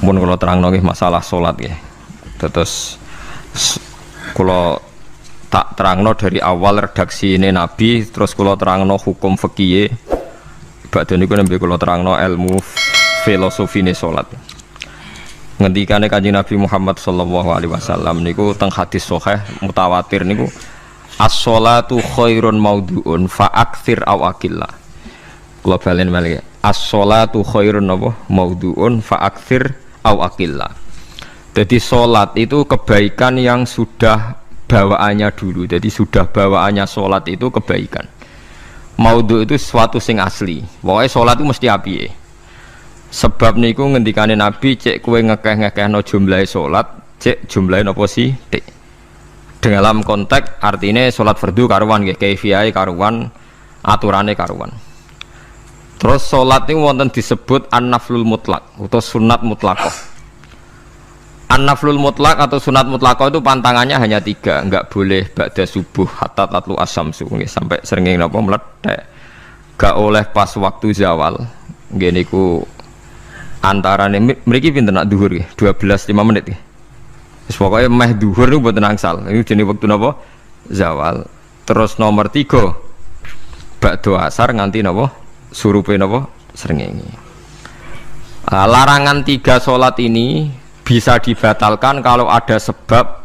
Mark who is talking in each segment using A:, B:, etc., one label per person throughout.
A: Mun kula terangno nggih masalah salat nggih. Terus kula tak terangno dari awal redaksi ini Nabi, terus kula terangno hukum fikih. Badhe niku nembe kula terangno ilmu filosofine salat. Ngendikane Kanjeng Nabi Muhammad sallallahu alaihi wasallam niku teng hadis sahih mutawatir niku as-sholatu khairun maudhu'un fa aktsir aw aqilla. Kula balen malih. As-sholatu khairun maudhu'un fa aktsir aw aqilla. Jadi salat itu kebaikan yang sudah bawaannya dulu. Jadi sudah bawaannya salat itu kebaikan. Maudhu itu sesuatu sing asli. Pokoke salat itu mesti apike. Sebab niku ngendikane Nabi cek kowe ngekeh-ngekehno jumlahe salat, cek jumlahe napa sih? Dalam konteks artinya salat fardu karuan nggih, kaifiyahe karuan, aturane karuan. Terus salat niku wonten disebut an-naflul mutlak atau sunat mutlaqah. An-naflul mutlak atau sunat mutlaqah itu pantangannya hanya 3, enggak boleh ba'da subuh hatta tatlu asyamsu nggih sampai srengenge napa meletek. Enggak oleh pas waktu zawal. Nggih niku antarane mriki pinten nak zuhur nggih 12:05 menit nggih. Wis pokoke meh zuhur niku mboten angsal. Niku jenenge wektu napa? Zawal. Terus nomor 3 ba'da asar nganti napa? Surupe napa? Srengenge. Larangan 3 salat ini bisa dibatalkan kalau ada sebab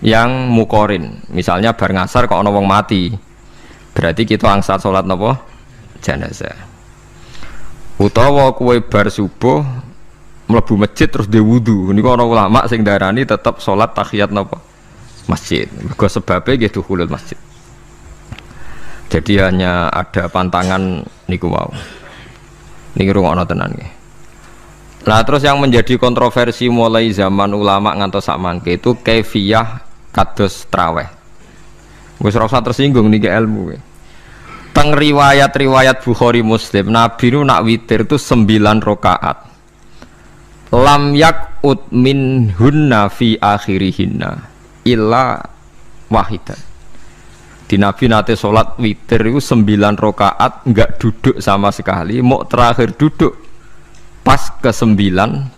A: yang mukorin. Misalnya bar ngasar kok ana wong mati. Berarti kita angsal salat napa? Jenazah. Utawa kowe bar subuh mlebu masjid terus dhe wudu. Niku ana ulama sing darani tetep salat tahiyat napa? Masjid. Mergo sebabe nggih dukhulul masjid. Jadi hanya ada pantangan niku wau. Niki rungokno tenan nggih. Nah terus yang menjadi kontroversi mulai zaman ulama ngantos sakmangke itu kaifiyah kados traweh. Wis ora usah tersinggung niki ilmu. Teng riwayat-riwayat Bukhari Muslim Nabi nu nak witir itu 9 rakaat. Lam yakut min hunna fi akhirihinna illa wahidan. Di Nabi nate salat witir itu 9 rakaat enggak duduk sama sekali, mau terakhir duduk pas ke-9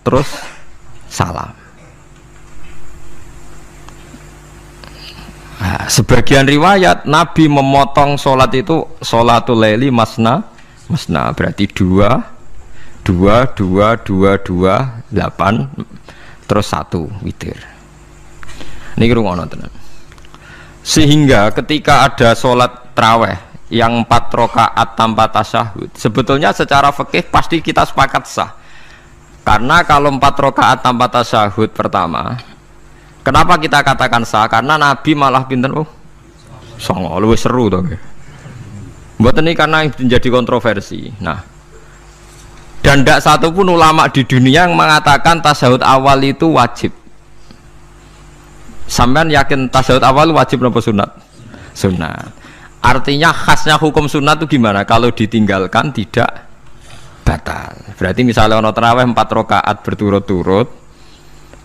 A: terus salam. Nah, sebagian riwayat Nabi memotong sholat itu sholatul laili masna berarti 2 8 terus 1 witir. Niki rungono tenan. Sehingga ketika ada sholat tarawih yang 4 rakaat tanpa tasyahud, sebetulnya secara fikih pasti kita sepakat sah. Karena kalau 4 rakaat tanpa tasyahud pertama, kenapa kita katakan sah? Karena Nabi malah pinten songo luwih seru to nggih. Mboten iki karena menjadi kontroversi. Nah, dan tidak satu pun ulama di dunia yang mengatakan tasyahud awal itu wajib. Sampean yakin tasyahud awal wajib napa sunat? Sunat. Artinya khasnya hukum sunat itu gimana? Kalau ditinggalkan tidak batal. Berarti misalnya ono tarawih 4 rakaat berturut-turut,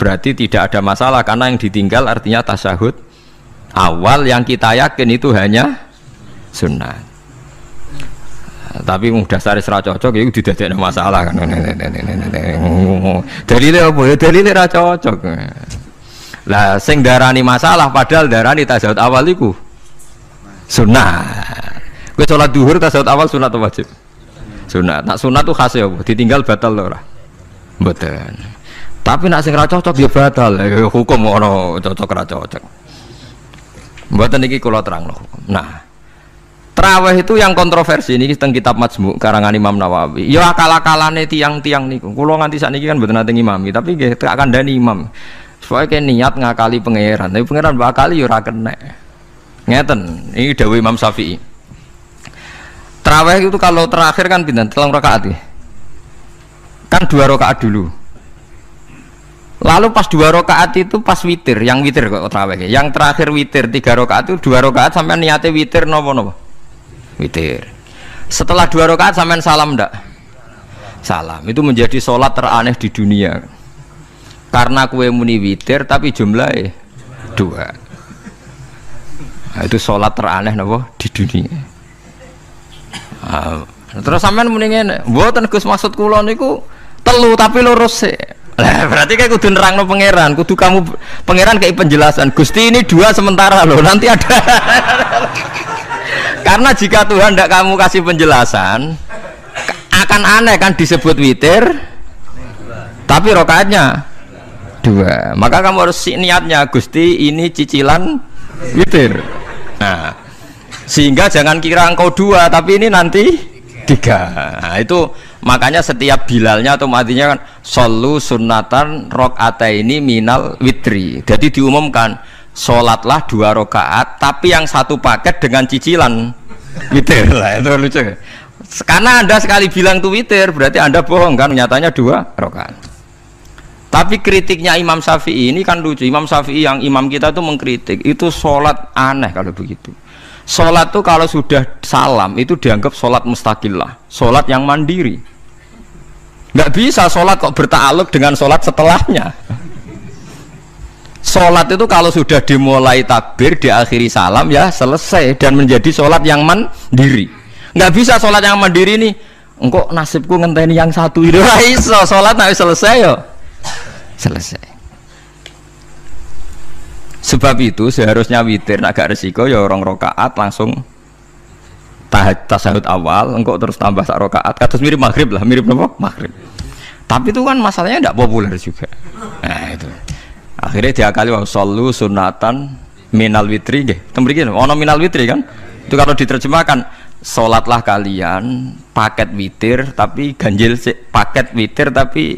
A: berarti tidak ada masalah karena yang ditinggal artinya tasyahud awal yang kita yakin itu hanya sunat. Tapi dasar ra cocok itu didadekno masalah kan. Dalile apa ya? Dalile ra cocok. Lah sing darani masalah padahal darani tasyahud awal iku sunat. Kowe salat zuhur tasyahud awal sunat atau wajib? Sunat. Nak sunat tuh khas ya, ditinggal batal lho ora? Mboten. Tapi nak sing ra cocok ya batal. Hukum ono cocok ra cocok. Mboten iki kula terangno hukum. Nah, tarawih itu yang kontroversi niki teng kitab Majmu' karangan Imam Nawawi. Ya akal-akalane tiang-tiang niku. Kula nganti sakniki kan mboten nate ngimami, tapi nggih tak kandhani imam. Supaya niat ngakali pangeran, tapi pangeran bakali ya ora kena. Ngeten, ini dawuh Imam Syafi'i. Tarawih itu kalau terakhir kan pinten? 3 rakaat ya. Kan 2 rakaat dulu. Lalu pas 2 rakaat itu pas witir, yang witir kok tarawih. Yang terakhir witir 3 rakaat itu 2 rakaat sampai niate witir napa? Witir. Setelah 2 rakaat sampai salam ndak? Salam. Itu menjadi sholat teraneh di dunia. Karena kue muni witir tapi jumlahnya 2. Nah, itu sholat teraneh napa di dunia. Terus sampean muni ngene, mboten Gus maksud kula niku 3 tapi lurus sik. Lah berarti kayak kudu nerangno pangeran, kudu kamu pangeran kayak penjelasan. Gusti ini 2 sementara loh, nanti ada. Karena jika Tuhan tidak kamu kasih penjelasan, akan aneh kan disebut witir, tapi rokaatnya 2. Maka kamu harus niatnya, Gusti ini cicilan witir. Nah, sehingga jangan kira engkau 2, tapi ini nanti 3. Nah, itu makanya setiap bilalnya atau matinya kan solu sunnatan rokataini minal witri. Jadi diumumkan sholatlah 2 rakaat, tapi yang 1 paket dengan cicilan witir. Lah itu lucu. Karena Anda sekali bilang itu witir, berarti Anda bohong kan? Nyatanya 2 rakaat. Tapi kritiknya Imam Syafi'i ini kan lucu. Imam Syafi'i yang imam kita itu mengkritik, itu sholat aneh kalau begitu. Sholat tuh kalau sudah salam itu dianggap sholat mustaqillah, sholat yang mandiri. Nggak bisa sholat kok bertakluk dengan sholat setelahnya. Sholat itu kalau sudah dimulai takbir, diakhiri salam ya selesai dan menjadi sholat yang mandiri. Nggak bisa sholat yang mandiri nih, engkau nasibku ngenteni yang 1 itu iso sholat nggak selesai yo, selesai. Sebab itu seharusnya witir agak resiko ya 2 rakaat langsung tasahud awal, engkau terus tambah 1 rakaat. Kados mirip maghrib lah, mirip apa? Maghrib. Tapi itu kan masalahnya tidak populer juga. Nah itu. Akhirnya diakali wa shollu sunatan minal witri nggih. Temriki ono minal witri kan? Itu kalau diterjemahkan salatlah kalian paket witir tapi ganjil sih, paket witir tapi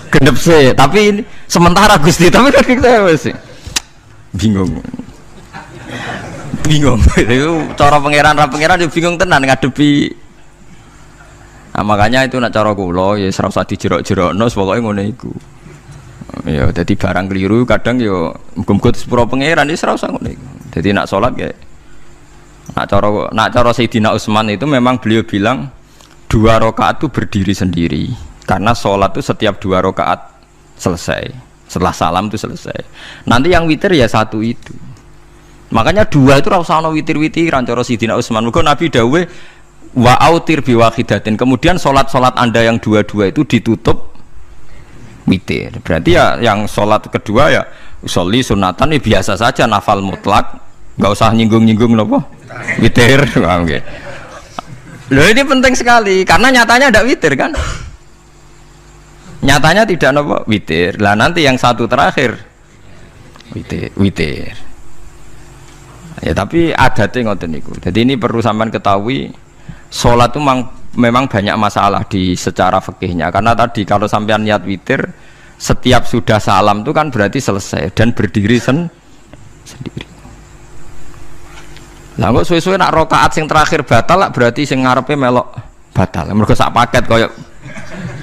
A: genep sih. Tapi ini sementara Gusti, tapi kan kita sih. Bingung itu cara pangeran juga bingung tenan ngadepi. Nah, makanya itu nak cara kula ya ora usah dijerok-jerokno pokoke ngono iku ya. Dadi barang keliru kadang ya muga-muga sepuro pangeran ya ora usah ngono iku. Dadi nak salat ya nak cara Sayyidina Utsman itu memang beliau bilang 2 rakaat itu berdiri sendiri karena salat itu setiap 2 rakaat selesai. Setelah salam itu selesai. Nanti yang witir ya 1 itu. Makanya 2 itu rasa ono witir-witiran cara Sidina Utsman. Mergo Nabi dawuh wa autir bi wahidatin. Kemudian salat-salat Anda yang 2 itu ditutup witir. Berarti ya yang salat kedua ya sholli sunatan ya biasa saja nafal mutlak. Enggak usah nyinggung-nyinggung napa? Witir. Nggih. Loh ini penting sekali karena nyatanya ada witir kan? Nyatanya tidak nopo witir. Lah nanti yang 1 terakhir witir. Ya tapi adatnya ngoten niku. Jadi ini perlu sampean ketahui, salat itu memang banyak masalah di secara fikihnya. Karena tadi kalau sampean niat witir, setiap sudah salam itu kan berarti selesai dan berdiri sendiri. Lah kok suwe-suwe nak rakaat sing terakhir batal lah berarti sing ngarepe melok batal. Mergo sak paket koyo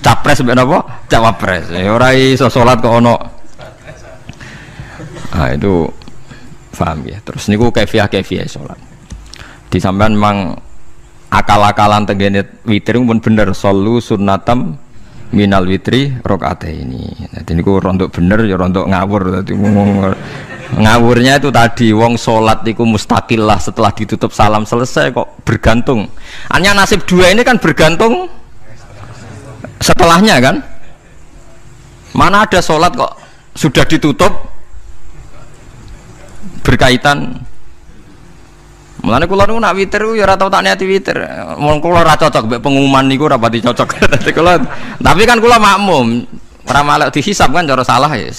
A: capres mbek napa? Cawapres. Ya ora iso salat kok ono. Ah itu paham ya. Terus niku kaifiah salat. Di sampean memang akal-akalan tenggene witir pun bener solu sunnatam minal witri rakaataini. Dadi niku rontok bener ya rontok ngawur dadi ngawurnya itu tadi wong salat niku mustaqillah setelah ditutup salam selesai kok bergantung. Hanya nasib 2 ini kan bergantung setelahnya kan. Mana ada sholat kok sudah ditutup berkaitan. Mulane kula niku nak witir ya ora tau tak niati witir. Wong kula ora cocok mbek pengumuman niku ora pati cocok. Tapi kan kula makmum, ora malek dihisab kan cara salah ya.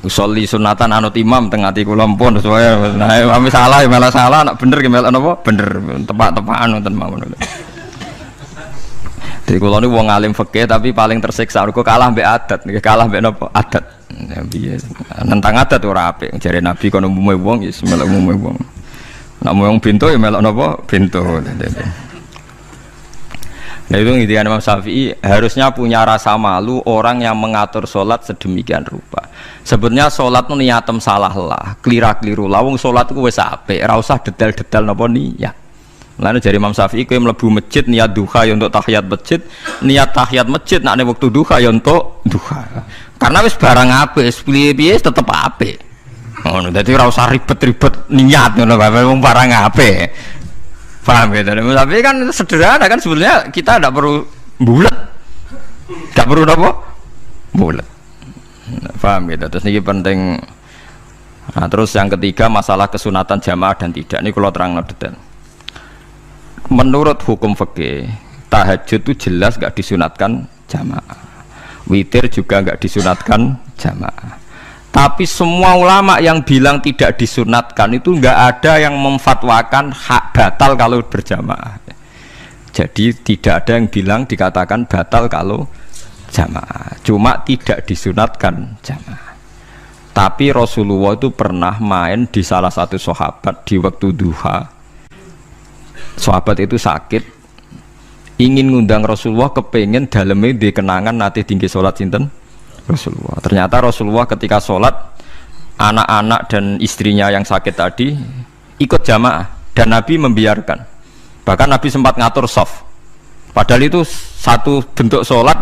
A: Usolli sunatan anut imam teng ati kula mpun supaya nah ame salah ya malah salah, nak bener ki melok napa? Bener, tepak-tepakan wonten mawon. Jadi kalau ini wong alim fikih tapi paling tersiksa kok kalah mbek adat, kalah mbek napa? Adat. Ya piye? Nentang adat ora apik. Jare Nabi kono umume wong ya melok umume wong. Nek wong bintu ya melok napa? Bintu. Nah itu intinya Imam Syafi'i harusnya punya rasa malu orang yang mengatur sholat sedemikian rupa. Sebetulnya sholat itu niatem salah lah, keliru lah. Wong sholat itu wis apik, ora usah detail-detail napa niat. Lalu dari Imam Syafi'i kowe mlebu masjid niat duha ya untuk tahiyat masjid, niat tahiyat masjid nek waktu duha ya untuk duha. Karena wis barang apik, piye-piye tetep apik. Ngono, dadi ora usah ribet-ribet niat ngono bae wong barang apik. Paham ya? Tapi kan sederhana kan sebetulnya kita tidak perlu bulat. Tidak perlu apa? bulat. Paham gitu. Terus ini penting. Nah, terus yang ketiga masalah kesunatan jamaah dan tidak. Ini kalau terang detail. Menurut hukum fikih, tahajud itu jelas gak disunatkan jamaah. Witir juga gak disunatkan jamaah. Tapi semua ulama yang bilang tidak disunatkan itu gak ada yang memfatwakan hak batal kalau berjamaah. Jadi tidak ada yang bilang dikatakan batal kalau jamaah. Cuma tidak disunatkan jamaah. Tapi Rasulullah itu pernah main di salah satu sahabat di waktu duha. Sahabat itu sakit, ingin ngundang Rasulullah, kepengen dalamnya dikenangan nanti tinggi sholat sinten Rasulullah. Ternyata Rasulullah ketika sholat, anak-anak dan istrinya yang sakit tadi ikut jamaah dan Nabi membiarkan. Bahkan Nabi sempat ngatur shaf. Padahal itu satu bentuk sholat